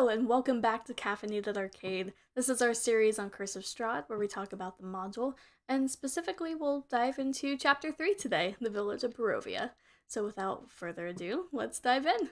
Hello, and welcome back to Caffeinated Arcade. This is our series on Curse of Strahd, where we talk about the module, and specifically we'll dive into Chapter 3 today, the village of Barovia. So without further ado, let's dive in.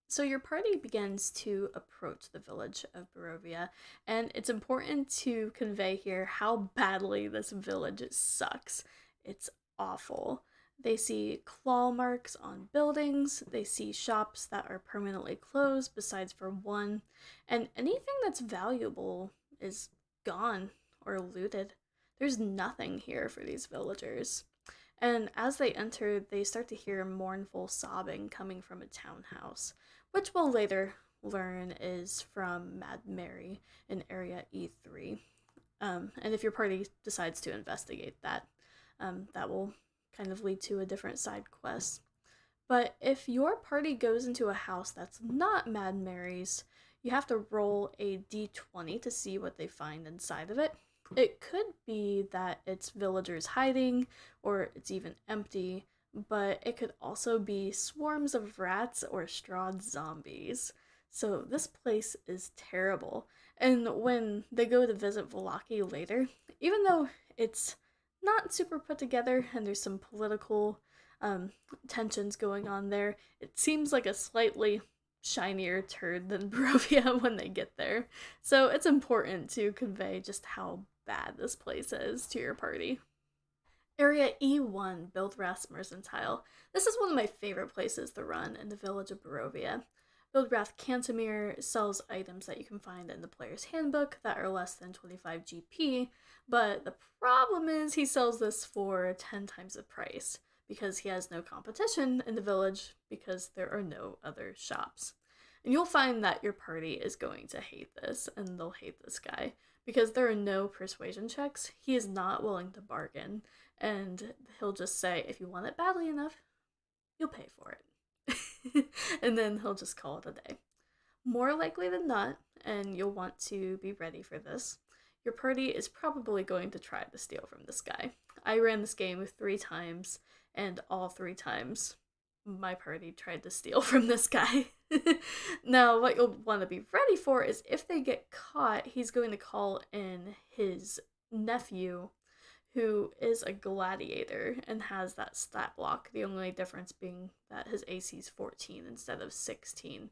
So your party begins to approach the village of Barovia, and it's important to convey here how badly this village sucks. It's awful. They see claw marks on buildings, they see shops that are permanently closed, besides for one, and anything that's valuable is gone or looted. There's nothing here for these villagers. And as they enter, they start to hear mournful sobbing coming from a townhouse, which we'll later learn is from Mad Mary in Area E3. And if your party decides to investigate that, that will kind of lead to a different side quest. But if your party goes into a house that's not Mad Mary's, you have to roll a d20 to see what they find inside of it. It could be that it's villagers hiding, or it's even empty, but it could also be swarms of rats or Strahd zombies. So this place is terrible. And when they go to visit Vallaki later, even though it's not super put together and there's some political tensions going on there, it seems like a slightly shinier turd than Barovia when they get there. So it's important to convey just how bad this place is to your party. Area E1, Buildrath's Mercantile. This is one of my favorite places to run in the village of Barovia. Buildrath Cantemir sells items that you can find in the player's handbook that are less than 25 GP, but the problem is he sells this for 10 times the price because he has no competition in the village because there are no other shops. And you'll find that your party is going to hate this, and they'll hate this guy because there are no persuasion checks. He is not willing to bargain, and he'll just say, if you want it badly enough, you'll pay for it. And then he'll just call it a day. More likely than not, and you'll want to be ready for this, your party is probably going to try to steal from this guy. I ran this game 3 times, and all 3 times my party tried to steal from this guy. Now, what you'll want to be ready for is if they get caught, he's going to call in his nephew, who is a gladiator and has that stat block, the only difference being that his AC is 14 instead of 16.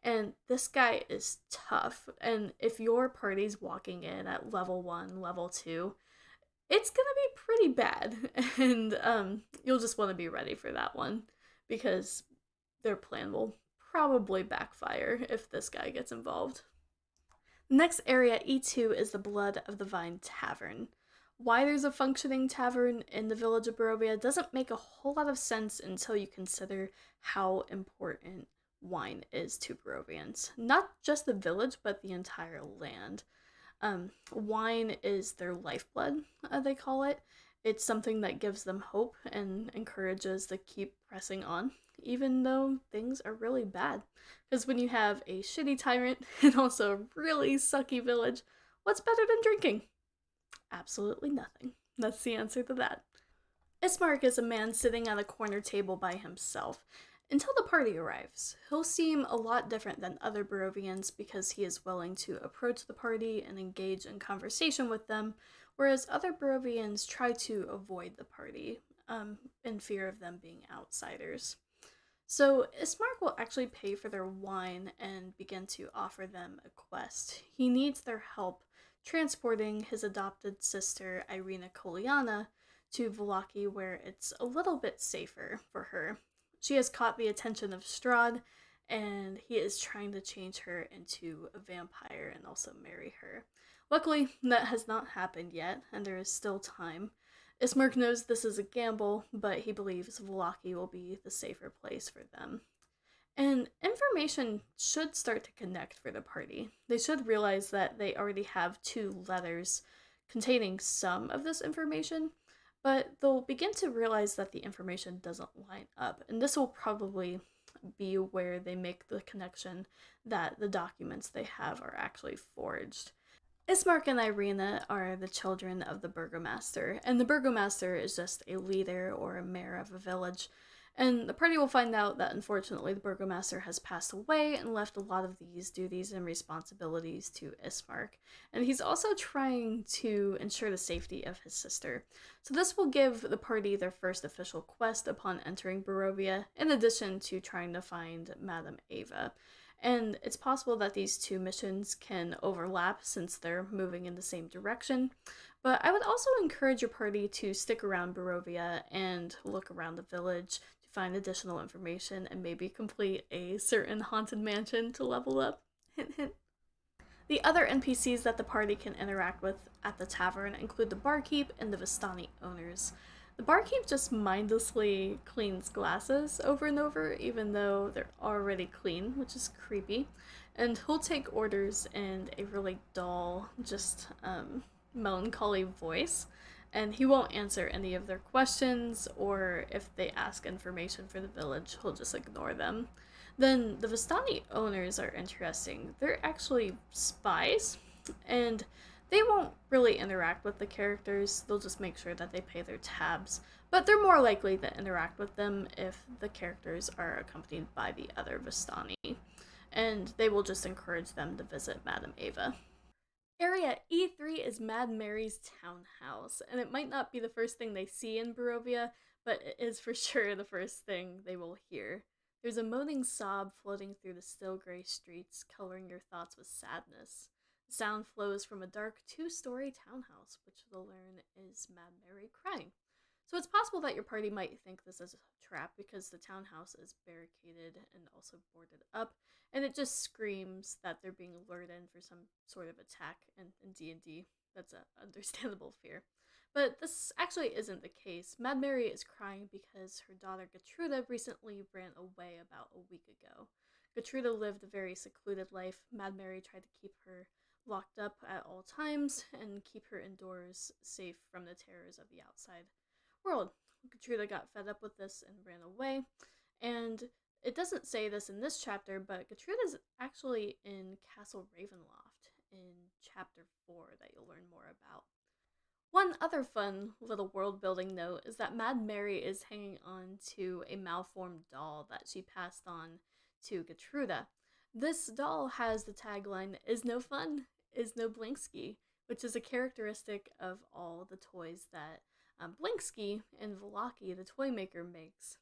And this guy is tough, and if your party's walking in at level 1, level 2, it's gonna be pretty bad, and you'll just want to be ready for that one, because their plan will probably backfire if this guy gets involved. The next area, E2, is the Blood of the Vine Tavern. Why there's a functioning tavern in the village of Barovia doesn't make a whole lot of sense until you consider how important wine is to Barovians. Not just the village, but the entire land. Wine is their lifeblood, they call it. It's something that gives them hope and encourages to keep pressing on, even though things are really bad. Because when you have a shitty tyrant and also a really sucky village, what's better than drinking? Absolutely nothing. That's the answer to that. Ismark is a man sitting at a corner table by himself until the party arrives. He'll seem a lot different than other Barovians because he is willing to approach the party and engage in conversation with them, whereas other Barovians try to avoid the party in fear of them being outsiders. So Ismark will actually pay for their wine and begin to offer them a quest. He needs their help transporting his adopted sister, Irina Koliana, to Vallaki, where it's a little bit safer for her. She has caught the attention of Strahd, and he is trying to change her into a vampire and also marry her. Luckily, that has not happened yet, and there is still time. Ismark knows this is a gamble, but he believes Vallaki will be the safer place for them. And information should start to connect for the party. They should realize that they already have 2 letters containing some of this information, but they'll begin to realize that the information doesn't line up, and this will probably be where they make the connection that the documents they have are actually forged. Ismark and Irina are the children of the burgomaster, and the burgomaster is just a leader or a mayor of a village, And the party will find out that unfortunately the burgomaster has passed away and left a lot of these duties and responsibilities to Ismark. And he's also trying to ensure the safety of his sister. So this will give the party their first official quest upon entering Barovia, in addition to trying to find Madame Ava. And it's possible that these two missions can overlap since they're moving in the same direction. But I would also encourage your party to stick around Barovia and look around the village to find additional information and maybe complete a certain haunted mansion to level up. Hint, hint. The other NPCs that the party can interact with at the tavern include the barkeep and the Vistani owners. The barkeep just mindlessly cleans glasses over and over, even though they're already clean, which is creepy. And he'll take orders in a really dull, just melancholy voice. And he won't answer any of their questions, or if they ask information for the village, he'll just ignore them. Then the Vistani owners are interesting. They're actually spies, and they won't really interact with the characters. They'll just make sure that they pay their tabs. But they're more likely to interact with them if the characters are accompanied by the other Vistani. And they will just encourage them to visit Madame Ava. Area E3 is Mad Mary's townhouse, and it might not be the first thing they see in Barovia, but it is for sure the first thing they will hear. There's a moaning sob floating through the still gray streets, coloring your thoughts with sadness. The sound flows from a dark two-story townhouse, which they'll learn is Mad Mary crying. So it's possible that your party might think this is a trap because the townhouse is barricaded and also boarded up, and it just screams that they're being lured in for some sort of attack. And in D&D, that's an understandable fear. But this actually isn't the case. Mad Mary is crying because her daughter Gertruda recently ran away about a week ago. Gertruda lived a very secluded life. Mad Mary tried to keep her locked up at all times and keep her indoors safe from the terrors of the outside world. Gertruda got fed up with this and ran away. And it doesn't say this in this chapter, but Gertruda's actually in Castle Ravenloft in chapter 4 that you'll learn more about. One other fun little world building note is that Mad Mary is hanging on to a malformed doll that she passed on to Gertruda. This doll has the tagline, "Is no fun, is no Blinksky," which is a characteristic of all the toys that Blinksky and Velaki, the toy maker, makes.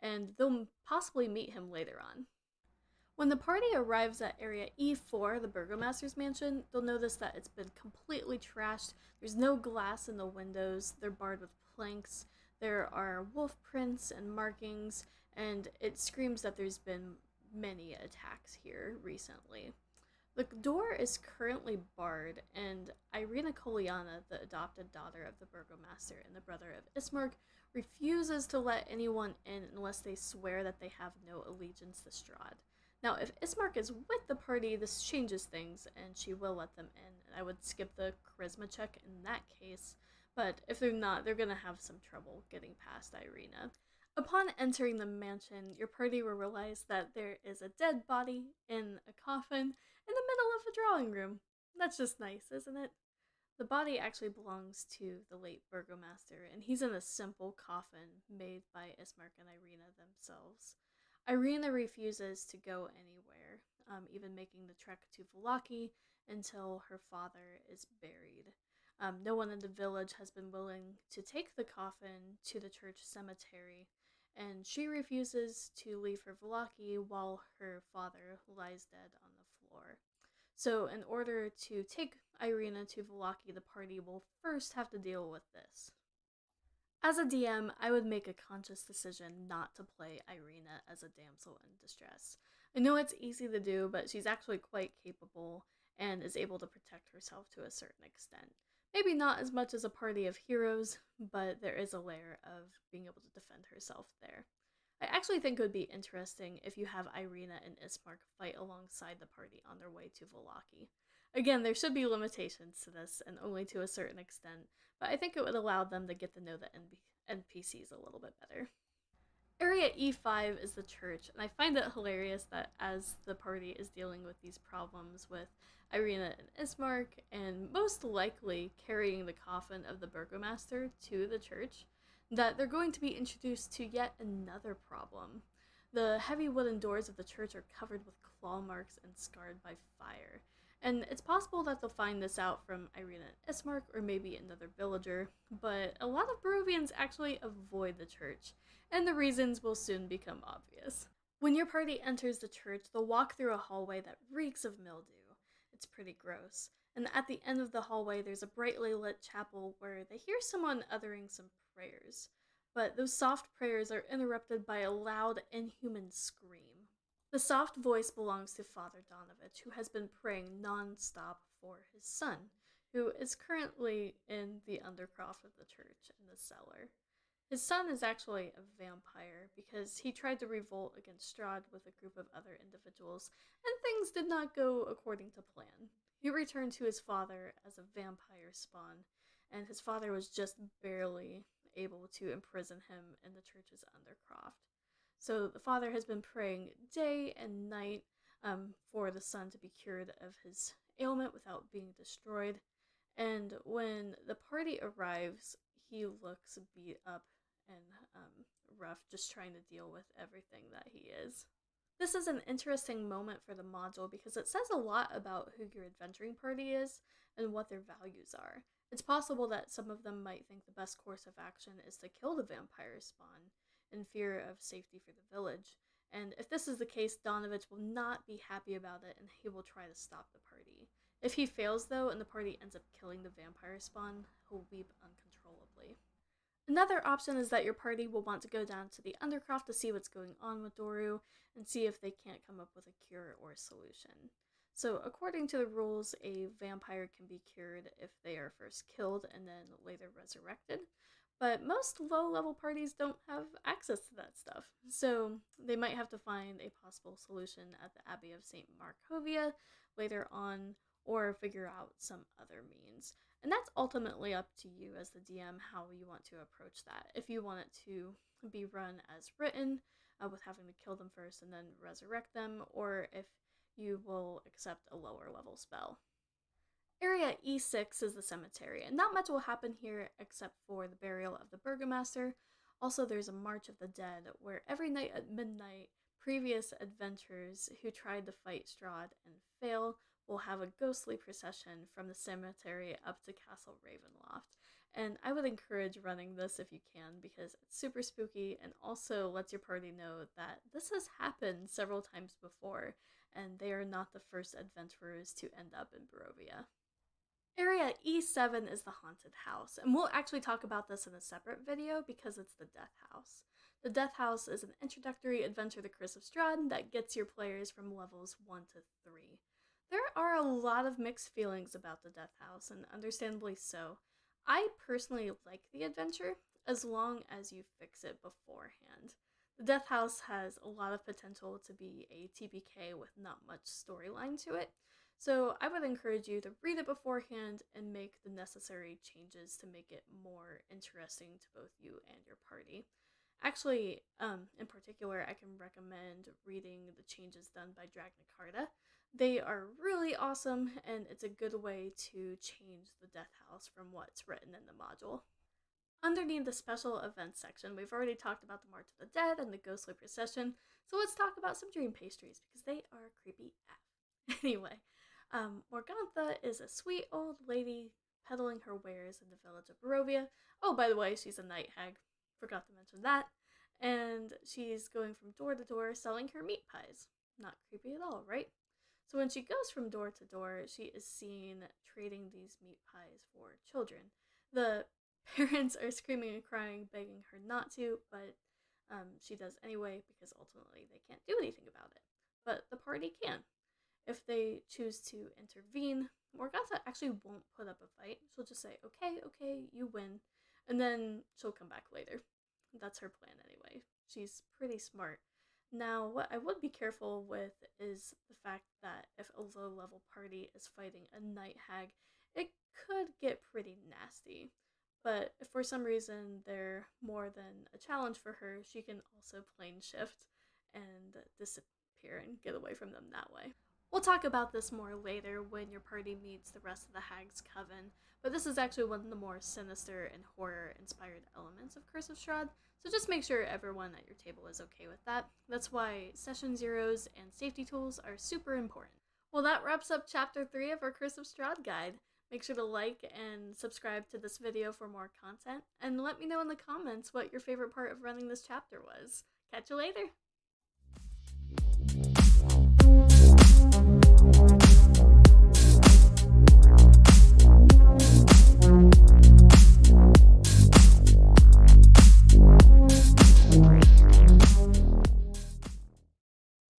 And they'll possibly meet him later on. When the party arrives at Area E4, the Burgomaster's mansion, they'll notice that it's been completely trashed. There's no glass in the windows, they're barred with planks, there are wolf prints and markings, and it screams that there's been many attacks here recently. The door is currently barred, and Irina Koliana, the adopted daughter of the Burgomaster and the brother of Ismark, refuses to let anyone in unless they swear that they have no allegiance to Strahd. Now, if Ismark is with the party, this changes things, and she will let them in. And I would skip the charisma check in that case, but if they're not, they're gonna have some trouble getting past Irina. Upon entering the mansion, your party will realize that there is a dead body in a coffin in the middle of a drawing room. That's just nice, isn't it? The body actually belongs to the late Burgomaster, and he's in a simple coffin made by Ismark and Irina themselves. Irina refuses to go anywhere, even making the trek to Velaki until her father is buried. No one in the village has been willing to take the coffin to the church cemetery, and she refuses to leave for Velaki while her father lies dead on the floor. So, in order to take Irina to Velaki, the party will first have to deal with this. As a DM, I would make a conscious decision not to play Irina as a damsel in distress. I know it's easy to do, but she's actually quite capable and is able to protect herself to a certain extent. Maybe not as much as a party of heroes, but there is a layer of being able to defend herself there. I actually think it would be interesting if you have Irina and Ismark fight alongside the party on their way to Velaki. Again, there should be limitations to this, and only to a certain extent, but I think it would allow them to get to know the NPCs a little bit better. Area E5 is the church, and I find it hilarious that as the party is dealing with these problems with Irina and Ismark, and most likely carrying the coffin of the Burgomaster to the church, that they're going to be introduced to yet another problem. The heavy wooden doors of the church are covered with claw marks and scarred by fire. And it's possible that they'll find this out from Irina and Ismark or maybe another villager, but a lot of Barovians actually avoid the church, and the reasons will soon become obvious. When your party enters the church, they'll walk through a hallway that reeks of mildew. It's pretty gross. And at the end of the hallway, there's a brightly lit chapel where they hear someone uttering some prayers. But those soft prayers are interrupted by a loud, inhuman scream. The soft voice belongs to Father Donovich, who has been praying non-stop for his son, who is currently in the undercroft of the church in the cellar. His son is actually a vampire because he tried to revolt against Strahd with a group of other individuals, and things did not go according to plan. He returned to his father as a vampire spawn, and his father was just barely able to imprison him in the church's undercroft. So the father has been praying day and night for the son to be cured of his ailment without being destroyed. And when the party arrives, he looks beat up and rough, just trying to deal with everything that he is. This is an interesting moment for the module because it says a lot about who your adventuring party is and what their values are. It's possible that some of them might think the best course of action is to kill the vampire spawn in fear of safety for the village. And if this is the case, Donovich will not be happy about it and he will try to stop the party. If he fails, though, and the party ends up killing the vampire spawn, he'll weep uncontrollably. Another option is that your party will want to go down to the Undercroft to see what's going on with Doru and see if they can't come up with a cure or a solution. So, according to the rules, a vampire can be cured if they are first killed and then later resurrected. But most low level parties don't have access to that stuff, so they might have to find a possible solution at the Abbey of St. Markovia later on or figure out some other means. And that's ultimately up to you as the DM how you want to approach that. If you want it to be run as written, with having to kill them first and then resurrect them, or if you will accept a lower level spell. Area E6 is the cemetery, and not much will happen here except for the burial of the Burgomaster. Also, there's a March of the Dead, where every night at midnight, previous adventurers who tried to fight Strahd and fail will have a ghostly procession from the cemetery up to Castle Ravenloft. And I would encourage running this if you can because it's super spooky and also lets your party know that this has happened several times before and they are not the first adventurers to end up in Barovia. Area E7 is the haunted house, and we'll actually talk about this in a separate video because it's the Death House. The Death House is an introductory adventure to Curse of Strahd that gets your players from levels 1 to 3. There are a lot of mixed feelings about the Death House, and understandably so. I personally like the adventure, as long as you fix it beforehand. The Death House has a lot of potential to be a TPK with not much storyline to it, so I would encourage you to read it beforehand and make the necessary changes to make it more interesting to both you and your party. Actually, in particular, I can recommend reading the changes done by Dragnacarta. They are really awesome, and it's a good way to change the Death House from what's written in the module. Underneath the special events section, we've already talked about the March of the Dead and the ghostly procession, so let's talk about some dream pastries, because they are creepy AF. Anyway, Morgantha is a sweet old lady peddling her wares in the village of Barovia. Oh, by the way, she's a night hag. Forgot to mention that. And she's going from door to door selling her meat pies. Not creepy at all, right? So when she goes from door to door, she is seen trading these meat pies for children. The parents are screaming and crying, begging her not to, but she does anyway because ultimately they can't do anything about it. But the party can. If they choose to intervene, Morgantha actually won't put up a fight. She'll just say, okay, you win, and then she'll come back later. That's her plan anyway. She's pretty smart. Now, what I would be careful with is the fact that if a low-level party is fighting a night hag, it could get pretty nasty. But if for some reason they're more than a challenge for her, she can also plane shift and disappear and get away from them that way. We'll talk about this more later when your party meets the rest of the Hag's Coven, but this is actually one of the more sinister and horror-inspired elements of Curse of Strahd, so just make sure everyone at your table is okay with that. That's why session zeros and safety tools are super important. Well, that wraps up Chapter 3 of our Curse of Strahd guide. Make sure to like and subscribe to this video for more content, and let me know in the comments what your favorite part of running this chapter was. Catch you later!